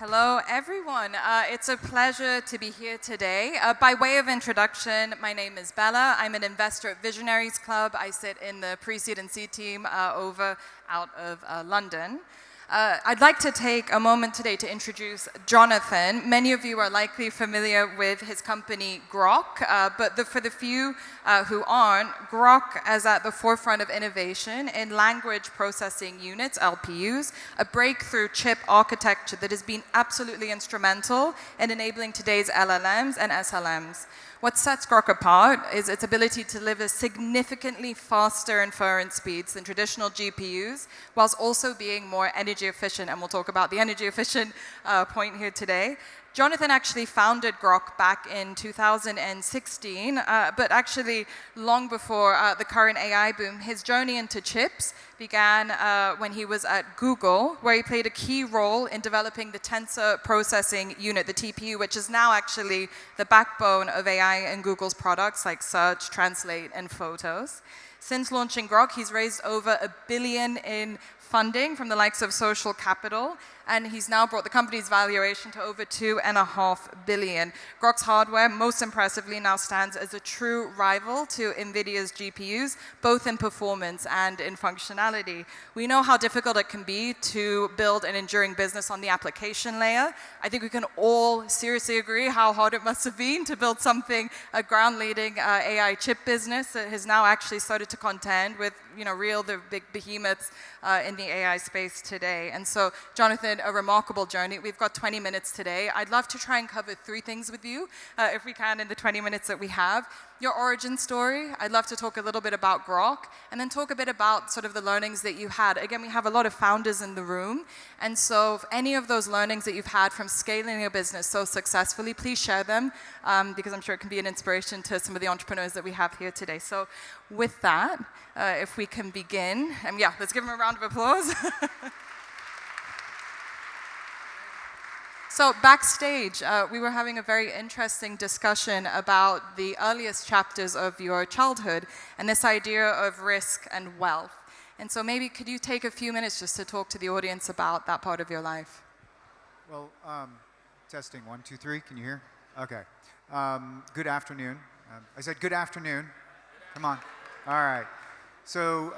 Hello, everyone. It's a pleasure to be here today. By way of introduction, my name is Bella. I'm an investor at Visionaries Club. I sit in the pre-seed and seed team out of London. I'd like to take a moment today to introduce Jonathan. Many of you are likely familiar with his company Groq, but for the few who aren't, Groq is at the forefront of innovation in language processing units, LPUs, a breakthrough chip architecture that has been absolutely instrumental in enabling today's LLMs and SLMs. What sets Groq apart is its ability to deliver significantly faster inference speeds than traditional GPUs, whilst also being more energy efficient, and we'll talk about the energy efficient point here today. Jonathan actually founded Groq back in 2016, but actually long before the current AI boom. His journey into chips began when he was at Google, where he played a key role in developing the tensor processing unit, the TPU, which is now actually the backbone of AI in Google's products like Search, Translate, and Photos. Since launching Groq, he's raised over $1 billion in funding from the likes of social capital, and he's now brought the company's valuation to over $2.5 billion. Groq's hardware, most impressively, now stands as a true rival to NVIDIA's GPUs, both in performance and in functionality. We know how difficult it can be to build an enduring business on the application layer. I think we can all seriously agree how hard it must have been to build something, a ground-leading AI chip business that has now actually started to contend with, the big behemoths in the AI space today. And so, Jonathan, a remarkable journey. We've got 20 minutes today. I'd love to try and cover 3 things with you, if we can, in the 20 minutes that we have. Your origin story. I'd love to talk a little bit about Groq, and then talk a bit about sort of the learnings that you had. Again, we have a lot of founders in the room, and so if any of those learnings that you've had from scaling your business so successfully, please share them, because I'm sure it can be an inspiration to some of the entrepreneurs that we have here today. So with that, if we can begin, and let's give them a round of applause. So backstage, we were having a very interesting discussion about the earliest chapters of your childhood and this idea of risk and wealth. And so maybe could you take a few minutes just to talk to the audience about that part of your life? Well, testing, 1, 2, 3, can you hear? Okay. Good afternoon. I said good afternoon. Come on. All right. So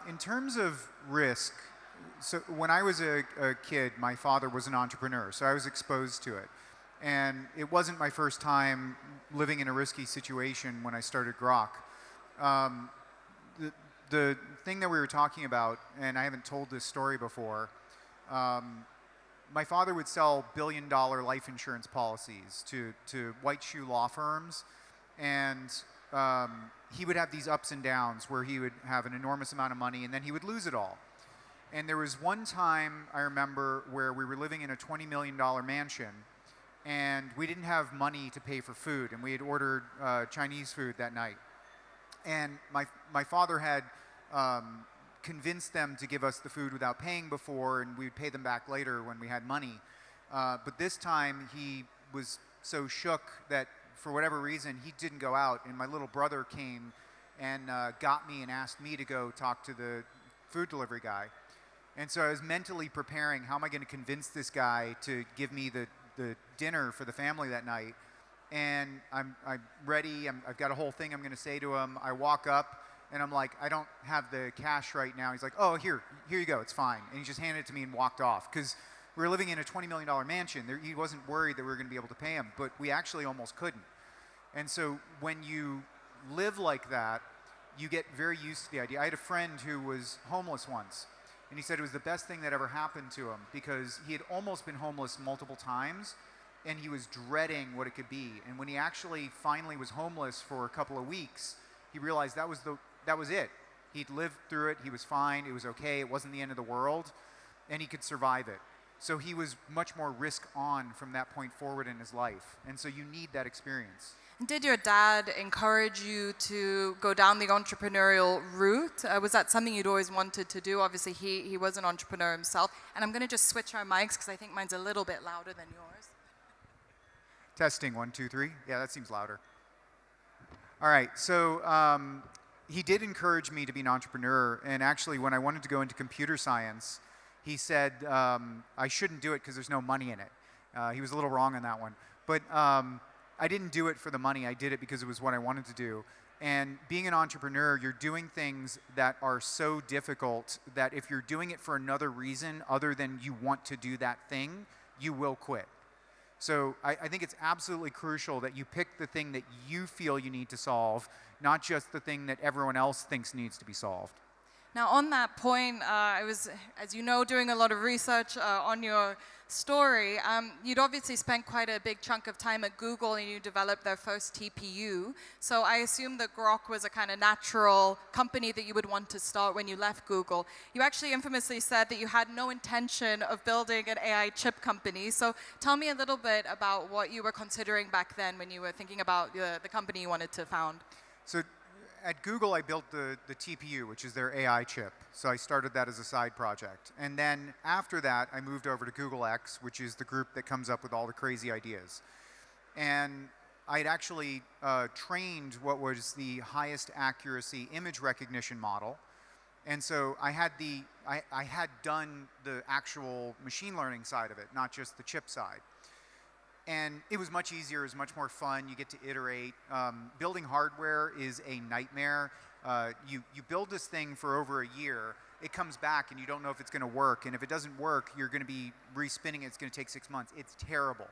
in terms of risk, so when I was a kid, my father was an entrepreneur, so I was exposed to it. And it wasn't my first time living in a risky situation when I started Groq. The thing that we were talking about, and I haven't told this story before, my father would sell billion-dollar life insurance policies to white shoe law firms, and he would have these ups and downs where he would have an enormous amount of money and then he would lose it all. And there was one time, I remember, where we were living in a $20 million mansion, and we didn't have money to pay for food, and we had ordered Chinese food that night. And my father had convinced them to give us the food without paying before, and we would pay them back later when we had money. But this time, he was so shook that, for whatever reason, he didn't go out, and my little brother came and got me and asked me to go talk to the food delivery guy. And so I was mentally preparing, how am I going to convince this guy to give me the dinner for the family that night? And I'm ready. I've got a whole thing I'm going to say to him. I walk up, and I'm like, I don't have the cash right now. He's like, oh, here you go. It's fine. And he just handed it to me and walked off. Because we were living in a $20 million mansion. He wasn't worried that we were going to be able to pay him. But we actually almost couldn't. And so when you live like that, you get very used to the idea. I had a friend who was homeless once. And he said it was the best thing that ever happened to him because he had almost been homeless multiple times, and he was dreading what it could be. And when he actually finally was homeless for a couple of weeks, he realized that was it. He'd lived through it. He was fine. It was okay. It wasn't the end of the world, and he could survive it. So he was much more risk on from that point forward in his life. And so you need that experience. Did your dad encourage you to go down the entrepreneurial route? Was that something you'd always wanted to do? Obviously, he was an entrepreneur himself. And I'm going to just switch our mics because I think mine's a little bit louder than yours. Testing, 1, 2, 3. Yeah, that seems louder. All right, so he did encourage me to be an entrepreneur. And actually, when I wanted to go into computer science, he said I shouldn't do it because there's no money in it. He was a little wrong on that one. But I didn't do it for the money. I did it because it was what I wanted to do. And being an entrepreneur, you're doing things that are so difficult that if you're doing it for another reason other than you want to do that thing, you will quit. So I think it's absolutely crucial that you pick the thing that you feel you need to solve, not just the thing that everyone else thinks needs to be solved. Now, on that point, I was, as you know, doing a lot of research on your story. You'd obviously spent quite a big chunk of time at Google, and you developed their first TPU. So I assume that Groq was a kind of natural company that you would want to start when you left Google. You actually infamously said that you had no intention of building an AI chip company. So tell me a little bit about what you were considering back then when you were thinking about the company you wanted to found. So at Google, I built the TPU, which is their AI chip. So I started that as a side project. And then after that, I moved over to Google X, which is the group that comes up with all the crazy ideas. And I had actually trained what was the highest accuracy image recognition model. And so I had done the actual machine learning side of it, not just the chip side. And it was much easier, it was much more fun, you get to iterate. Building hardware is a nightmare. You build this thing for over a year, it comes back and you don't know if it's gonna work, and if it doesn't work, you're gonna be respinning it, it's gonna take 6 months. It's terrible.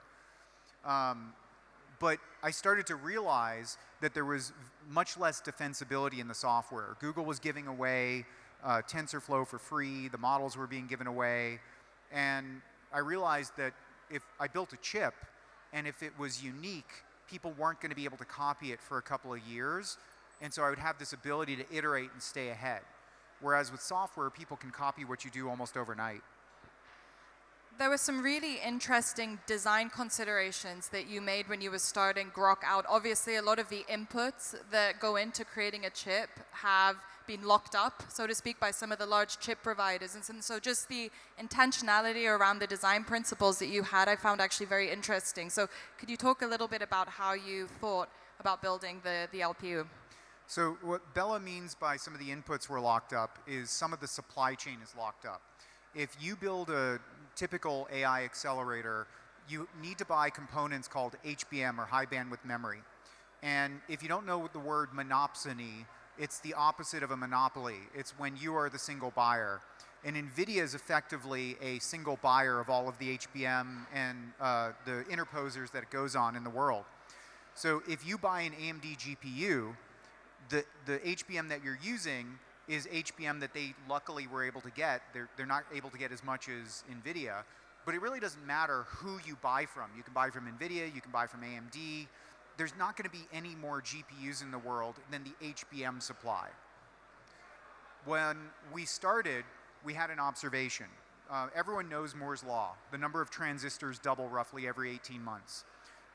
But I started to realize that there was much less defensibility in the software. Google was giving away TensorFlow for free, the models were being given away, and I realized that if I built a chip, and if it was unique, people weren't going to be able to copy it for a couple of years. And so I would have this ability to iterate and stay ahead. Whereas with software, people can copy what you do almost overnight. There were some really interesting design considerations that you made when you were starting Groq out. Obviously, a lot of the inputs that go into creating a chip have been locked up, so to speak, by some of the large chip providers. And so just the intentionality around the design principles that you had, I found actually very interesting. So could you talk a little bit about how you thought about building the LPU? So what Bella means by some of the inputs were locked up is some of the supply chain is locked up. If you build a typical AI accelerator, you need to buy components called HBM or high bandwidth memory. And if you don't know the word monopsony, it's the opposite of a monopoly. It's when you are the single buyer. And NVIDIA is effectively a single buyer of all of the HBM and the interposers that it goes on in the world. So if you buy an AMD GPU, the HBM that you're using is HBM that they luckily were able to get. They're not able to get as much as NVIDIA, but it really doesn't matter who you buy from. You can buy from NVIDIA, you can buy from AMD. There's not going to be any more GPUs in the world than the HBM supply. When we started, we had an observation. Everyone knows Moore's law. The number of transistors double roughly every 18 months.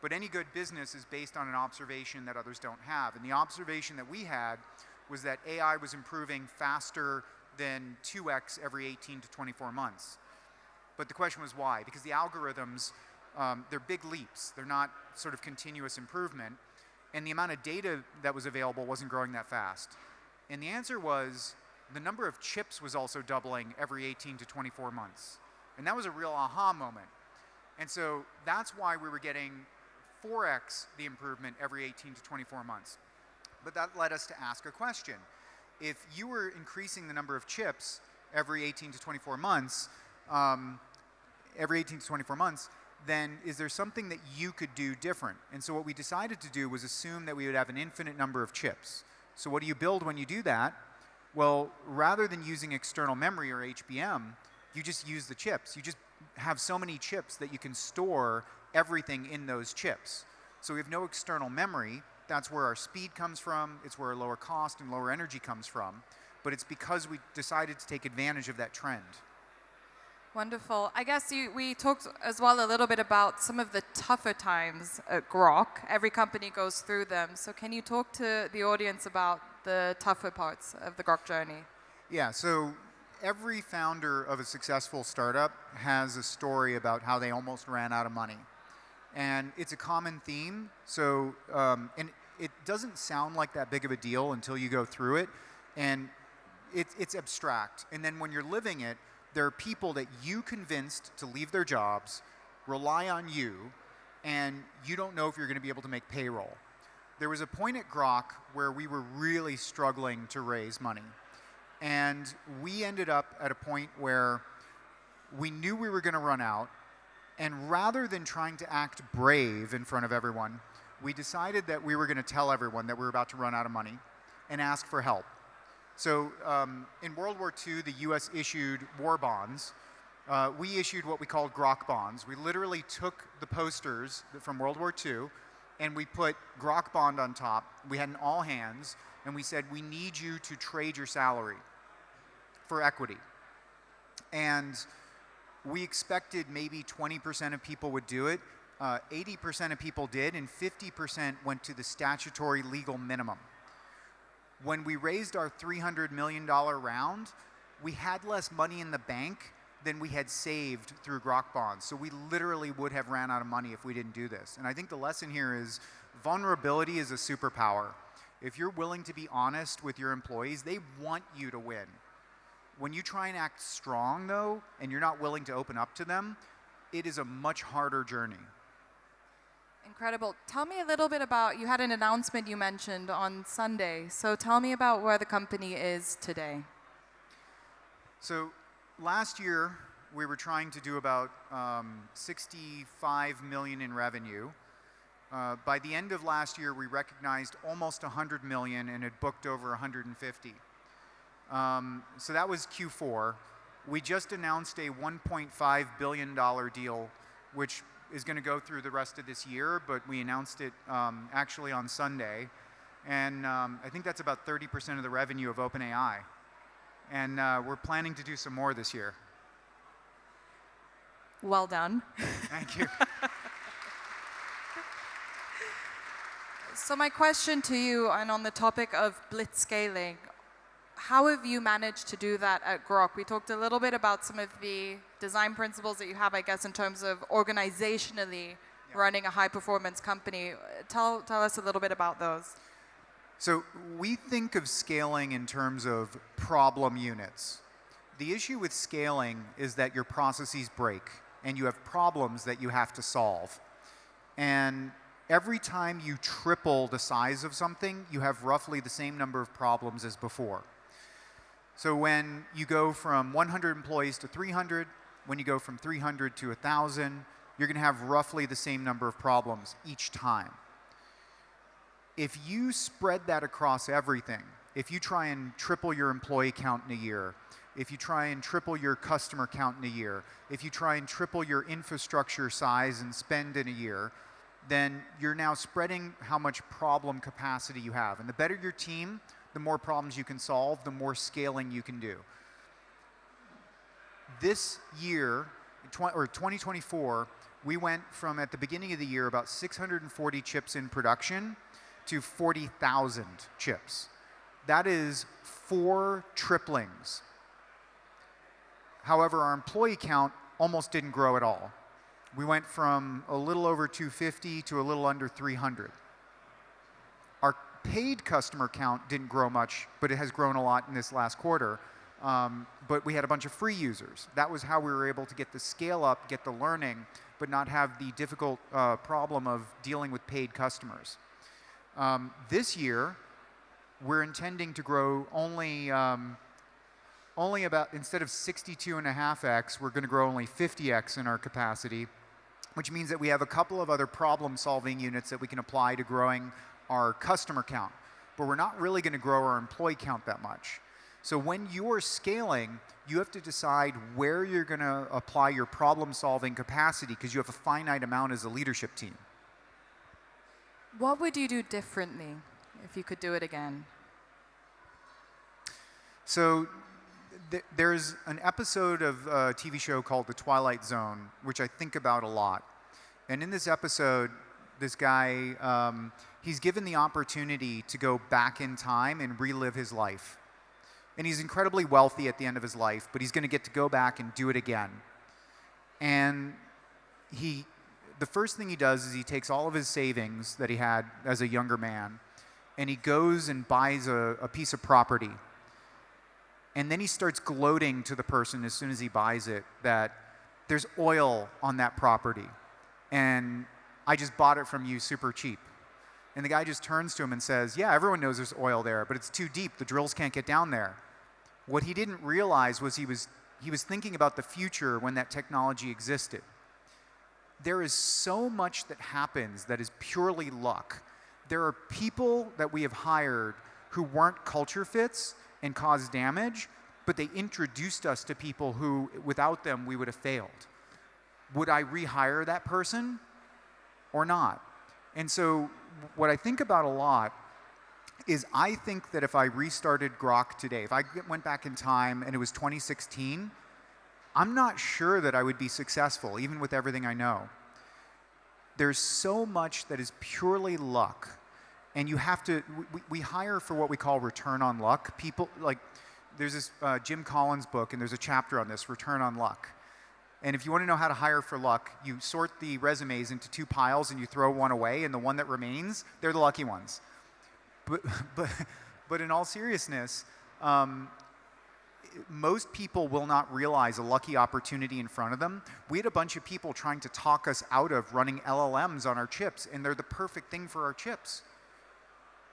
But any good business is based on an observation that others don't have. And the observation that we had was that AI was improving faster than 2x every 18 to 24 months. But the question was why? Because the algorithms, they're big leaps. They're not sort of continuous improvement. And the amount of data that was available wasn't growing that fast. And the answer was the number of chips was also doubling every 18 to 24 months. And that was a real aha moment. And so that's why we were getting 4x the improvement every 18 to 24 months. But that led us to ask a question. If you were increasing the number of chips every 18 to 24 months, then is there something that you could do different? And so what we decided to do was assume that we would have an infinite number of chips. So what do you build when you do that? Well, rather than using external memory or HBM, you just use the chips. You just have so many chips that you can store everything in those chips. So we have no external memory. That's where our speed comes from. It's where our lower cost and lower energy comes from. But it's because we decided to take advantage of that trend. Wonderful. I guess we talked as well a little bit about some of the tougher times at Groq. Every company goes through them. So can you talk to the audience about the tougher parts of the Groq journey? Yeah, so every founder of a successful startup has a story about how they almost ran out of money. And it's a common theme. So, and it doesn't sound like that big of a deal until you go through it. And it's abstract. And then when you're living it, there are people that you convinced to leave their jobs, rely on you, and you don't know if you're going to be able to make payroll. There was a point at Groq where we were really struggling to raise money. And we ended up at a point where we knew we were going to run out. And rather than trying to act brave in front of everyone, we decided that we were going to tell everyone that we were about to run out of money and ask for help. So in World War II, the US issued war bonds. We issued what we called Groq bonds. We literally took the posters from World War II and we put Groq bond on top. We had an all hands and we said, we need you to trade your salary for equity. And we expected maybe 20% of people would do it. 80% of people did, and 50% went to the statutory legal minimum. When we raised our $300 million round, we had less money in the bank than we had saved through Groq bonds. So we literally would have ran out of money if we didn't do this. And I think the lesson here is vulnerability is a superpower. If you're willing to be honest with your employees, they want you to win. When you try and act strong, though, and you're not willing to open up to them, it is a much harder journey. Incredible. Tell me a little bit about, you had an announcement you mentioned on Sunday. So tell me about where the company is today. So last year, we were trying to do about 65 million in revenue. By the end of last year, we recognized almost 100 million and had booked over 150. So that was Q4. We just announced a $1.5 billion deal, which is going to go through the rest of this year, but we announced it actually on Sunday. And I think that's about 30% of the revenue of OpenAI. And we're planning to do some more this year. Well done. Thank you. So my question to you, and on the topic of blitzscaling, how have you managed to do that at Groq? We talked a little bit about some of the design principles that you have, I guess, in terms of organizationally running a high-performance company. Tell us a little bit about those. So we think of scaling in terms of problem units. The issue with scaling is that your processes break, and you have problems that you have to solve. And every time you triple the size of something, you have roughly the same number of problems as before. So when you go from 100 employees to 300, when you go from 300 to 1,000, you're going to have roughly the same number of problems each time. If you spread that across everything, if you try and triple your employee count in a year, if you try and triple your customer count in a year, if you try and triple your infrastructure size and spend in a year, then you're now spreading how much problem capacity you have. And the better your team, the more problems you can solve, the more scaling you can do. This year, 2024, we went from, at the beginning of the year, about 640 chips in production to 40,000 chips. That is 4 triplings. However, our employee count almost didn't grow at all. We went from a little over 250 to a little under 300. Our paid customer count didn't grow much, but it has grown a lot in this last quarter. But we had a bunch of free users. That was how we were able to get the scale up, get the learning, but not have the difficult problem of dealing with paid customers. This year, we're intending to grow only about, instead of 62.5x, we're going to grow only 50x in our capacity, which means that we have a couple of other problem-solving units that we can apply to growing our customer count. But we're not really going to grow our employee count that much. So when you're scaling, you have to decide where you're going to apply your problem-solving capacity because you have a finite amount as a leadership team. What would you do differently if you could do it again? So there's an episode of a TV show called The Twilight Zone, which I think about a lot. And in this episode, this guy, he's given the opportunity to go back in time and relive his life. And he's incredibly wealthy at the end of his life, but he's going to get to go back and do it again. And the first thing he does is he takes all of his savings that he had as a younger man, and he goes and buys a piece of property. And then he starts gloating to the person as soon as he buys it that there's oil on that property, and I just bought it from you super cheap. And the guy just turns to him and says, yeah, everyone knows there's oil there, but it's too deep. The drills can't get down there. What he didn't realize was he was thinking about the future when that technology existed. There is so much that happens that is purely luck. There are people that we have hired who weren't culture fits and caused damage, but they introduced us to people who, without them, we would have failed. Would I rehire that person or not? And so what I think about a lot is I think that if I restarted Groq today, if I went back in time and it was 2016, I'm not sure that I would be successful, even with everything I know. There's so much that is purely luck. And you have to, we hire for what we call return on luck. People, like, there's this Jim Collins book, and there's a chapter on this, return on luck. And if you want to know how to hire for luck, you sort the resumes into two piles and you throw one away, and the one that remains, they're the lucky ones. But in all seriousness, most people will not realize a lucky opportunity in front of them. We had a bunch of people trying to talk us out of running LLMs on our chips, and they're the perfect thing for our chips.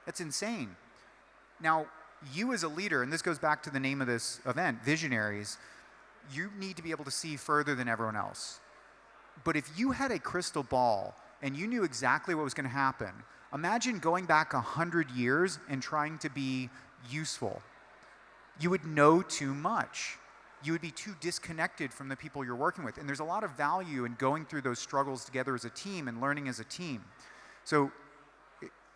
That's insane. Now, you as a leader, and this goes back to the name of this event, Visionaries, you need to be able to see further than everyone else. But if you had a crystal ball and you knew exactly what was going to happen, imagine going back 100 years and trying to be useful. You would know too much. You would be too disconnected from the people you're working with. And there's a lot of value in going through those struggles together as a team and learning as a team. So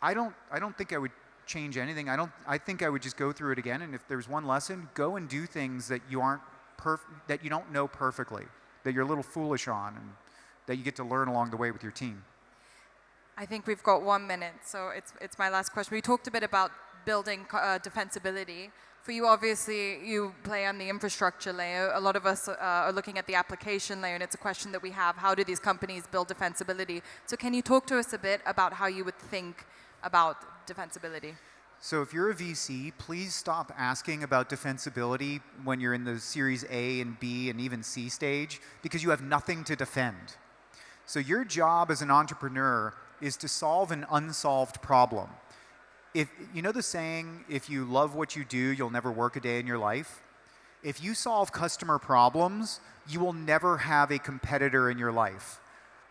I don't think I would change anything. I think I would just go through it again. And if there's one lesson, go and do things that you that you don't know perfectly, that you're a little foolish on, and that you get to learn along the way with your team. I think we've got 1 minute, so it's my last question. We talked a bit about building defensibility. For you, obviously, you play on the infrastructure layer. A lot of us are looking at the application layer, and it's a question that we have. How do these companies build defensibility? So can you talk to us a bit about how you would think about defensibility? So if you're a VC, please stop asking about defensibility when you're in the Series A and B and even C stage, because you have nothing to defend. So your job as an entrepreneur is to solve an unsolved problem. If you know the saying, if you love what you do, you'll never work a day in your life? If you solve customer problems, you will never have a competitor in your life,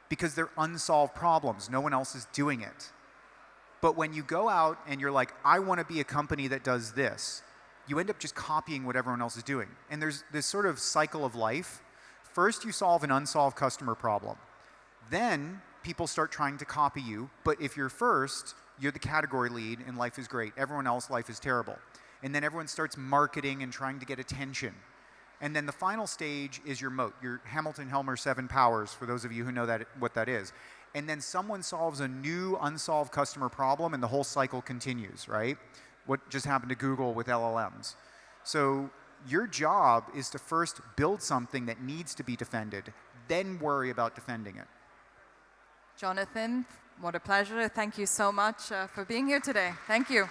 because they're unsolved problems. No one else is doing it. But when you go out and you're like, I want to be a company that does this, you end up just copying what everyone else is doing. And there's this sort of cycle of life. First, you solve an unsolved customer problem. Then people start trying to copy you. But if you're first, you're the category lead and life is great. Everyone else, life is terrible. And then everyone starts marketing and trying to get attention. And then the final stage is your moat, your Hamilton-Helmer 7 powers, for those of you who know what that is. And then someone solves a new unsolved customer problem, and the whole cycle continues, right? What just happened to Google with LLMs. So your job is to first build something that needs to be defended, then worry about defending it. Jonathan, what a pleasure. Thank you so much for being here today. Thank you.